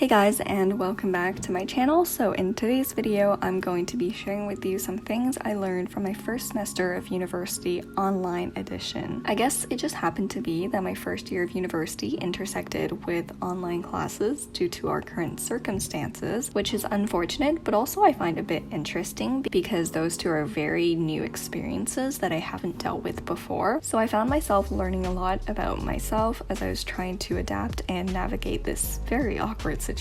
Hey guys, and welcome back to my channel. So in today's video, I'm going to be sharing with you some things I learned from my first semester of university online edition. I guess it just happened to be that my first year of university intersected with online classes due to our current circumstances, which is unfortunate, but also I find a bit interesting because those two are very new experiences that I haven't dealt with before. So I found myself learning a lot about myself as I was trying to adapt and navigate this very awkward situation.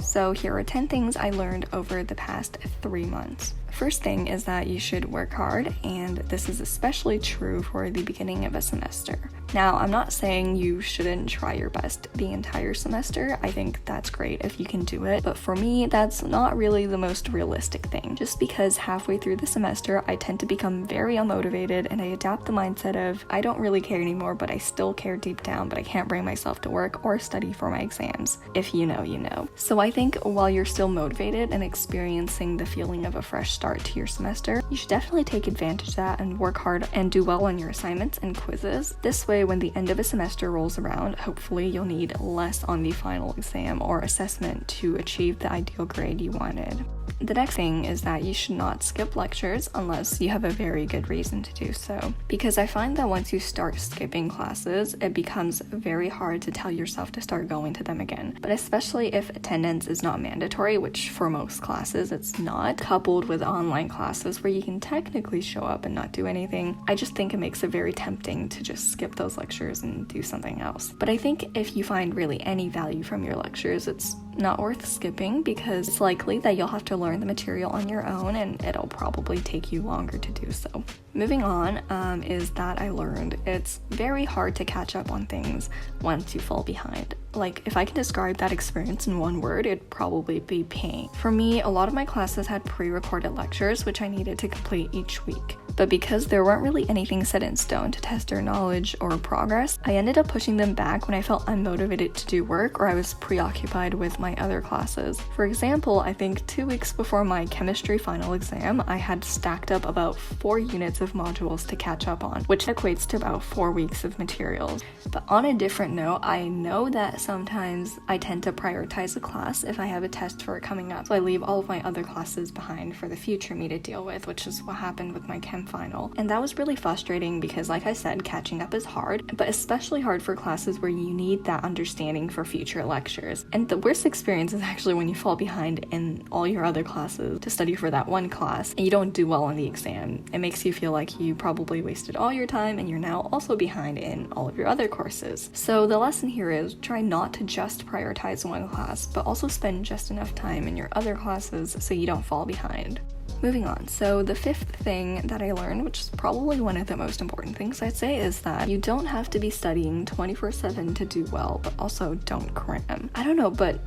So here are 10 things I learned over the past 3 months. First thing is that you should work hard, and this is especially true for the beginning of a semester. Now, I'm not saying you shouldn't try your best the entire semester. I think that's great if you can do it, but for me, that's not really the most realistic thing. Just because halfway through the semester, I tend to become very unmotivated and I adapt the mindset of, I don't really care anymore, but I still care deep down, but I can't bring myself to work or study for my exams. If you know, you know. So I think while you're still motivated and experiencing the feeling of a fresh start to your semester, you should definitely take advantage of that and work hard and do well on your assignments and quizzes. This way, when the end of a semester rolls around, hopefully you'll need less on the final exam or assessment to achieve the ideal grade you wanted. The next thing is that you should not skip lectures unless you have a very good reason to do so. Because I find that once you start skipping classes, it becomes very hard to tell yourself to start going to them again. But especially if attendance is not mandatory, which for most classes it's not, coupled with online classes where you can technically show up and not do anything, I just think it makes it very tempting to just skip those lectures and do something else. But I think if you find really any value from your lectures, it's not worth skipping because it's likely that you'll have to learn the material on your own and it'll probably take you longer to do so. Moving on is that I learned it's very hard to catch up on things once you fall behind. Like, if I can describe that experience in one word, it'd probably be pain. For me, a lot of my classes had pre-recorded lectures which I needed to complete each week. But because there weren't really anything set in stone to test their knowledge or progress, I ended up pushing them back when I felt unmotivated to do work or I was preoccupied with my other classes. For example, I think 2 weeks before my chemistry final exam, I had stacked up about 4 units of modules to catch up on, which equates to about 4 weeks of materials. But on a different note, I know that sometimes I tend to prioritize a class if I have a test for it coming up, so I leave all of my other classes behind for the future me to deal with, which is what happened with my chem final. And that was really frustrating because, like I said, catching up is hard, but especially hard for classes where you need that understanding for future lectures. And the worst experience is actually when you fall behind in all your other classes to study for that one class and you don't do well on the exam. It makes you feel like you probably wasted all your time and you're now also behind in all of your other courses. So the lesson here is try not to just prioritize one class, but also spend just enough time in your other classes so you don't fall behind. Moving on, so the fifth thing that I learned, which is probably one of the most important things I'd say, is that you don't have to be studying 24/7 to do well, but also don't cram. I don't know, but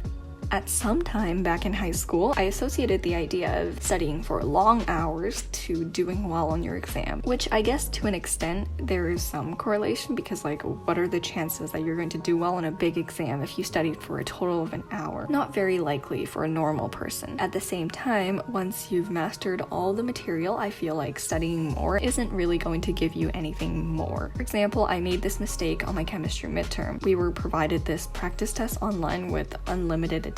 at some time back in high school, I associated the idea of studying for long hours to doing well on your exam, which I guess to an extent there is some correlation because, like, what are the chances that you're going to do well on a big exam if you studied for a total of an hour? Not very likely for a normal person. At the same time, once you've mastered all the material, I feel like studying more isn't really going to give you anything more. For example, I made this mistake on my chemistry midterm. We were provided this practice test online with unlimited attempts.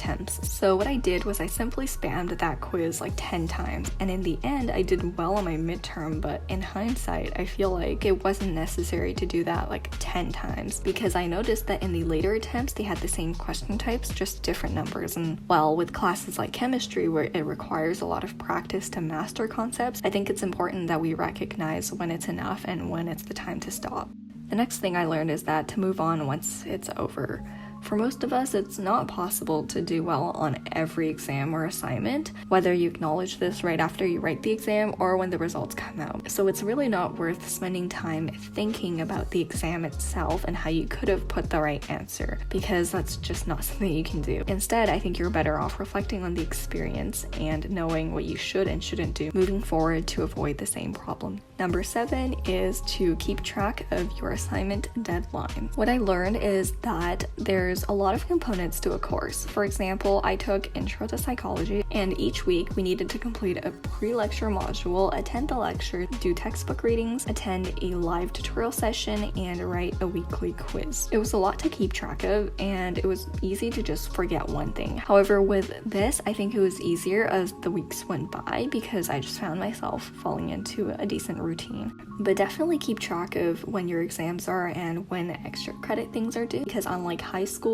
So what I did was I simply spammed that quiz like 10 times, and in the end I did well on my midterm, but in hindsight I feel like it wasn't necessary to do that like 10 times because I noticed that in the later attempts they had the same question types, just different numbers. And well, with classes like chemistry where it requires a lot of practice to master concepts, I think it's important that we recognize when it's enough and when it's the time to stop. The next thing I learned is that to move on once it's over. For most of us, it's not possible to do well on every exam or assignment, whether you acknowledge this right after you write the exam or when the results come out. So it's really not worth spending time thinking about the exam itself and how you could have put the right answer, because that's just not something you can do. Instead, I think you're better off reflecting on the experience and knowing what you should and shouldn't do moving forward to avoid the same problem. Number 7 is to keep track of your assignment deadline. What I learned is that there's there's a lot of components to a course. For example, I took Intro to Psychology, and each week we needed to complete a pre-lecture module, attend the lecture, do textbook readings, attend a live tutorial session, and write a weekly quiz. It was a lot to keep track of, and it was easy to just forget one thing. However, with this, I think it was easier as the weeks went by because I just found myself falling into a decent routine. But definitely keep track of when your exams are and when extra credit things are due, because unlike high school,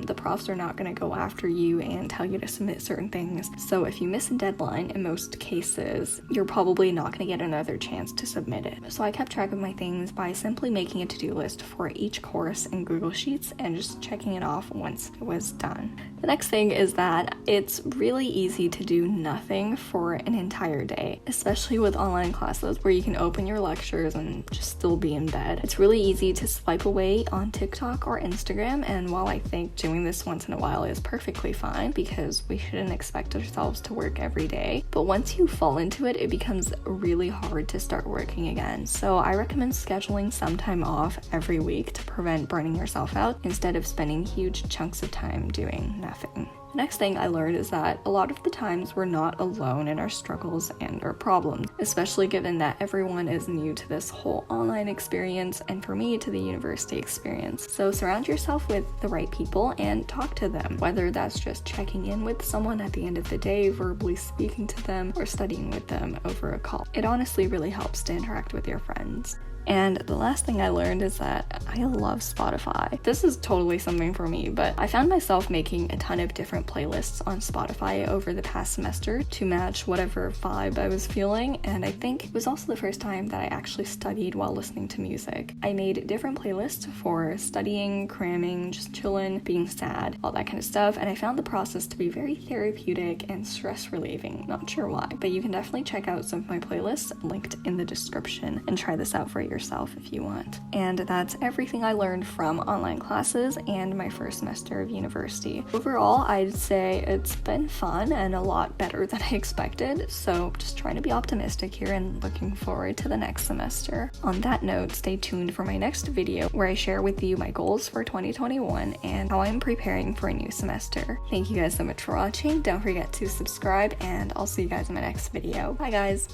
the profs are not going to go after you and tell you to submit certain things. So if you miss a deadline, in most cases, you're probably not going to get another chance to submit it. So I kept track of my things by simply making a to-do list for each course in Google Sheets and just checking it off once it was done. The next thing is that it's really easy to do nothing for an entire day, especially with online classes where you can open your lectures and just still be in bed. It's really easy to swipe away on TikTok or Instagram, and while I think doing this once in a while is perfectly fine because we shouldn't expect ourselves to work every day, but once you fall into it, it becomes really hard to start working again. So I recommend scheduling some time off every week to prevent burning yourself out instead of spending huge chunks of time doing nothing. The next thing I learned is that a lot of the times we're not alone in our struggles and our problems, especially given that everyone is new to this whole online experience and for me to the university experience. So surround yourself with the right people and talk to them, whether that's just checking in with someone at the end of the day, verbally speaking to them, or studying with them over a call. It honestly really helps to interact with your friends. And the last thing I learned is that I love Spotify. This is totally something for me, but I found myself making a ton of different playlists on Spotify over the past semester to match whatever vibe I was feeling, and I think it was also the first time that I actually studied while listening to music. I made different playlists for studying, cramming, just chilling, being sad, all that kind of stuff, and I found the process to be very therapeutic and stress relieving. Not sure why, but you can definitely check out some of my playlists linked in the description and try this out for yourself if you want. And that's everything I learned from online classes and my first semester of university. Overall, I'd say it's been fun and a lot better than I expected, so just trying to be optimistic here and looking forward to the next semester. On that note, stay tuned for my next video where I share with you my goals for 2021 and how I'm preparing for a new semester. Thank you guys so much for watching. Don't forget to subscribe, and I'll see you guys in my next video. Bye guys!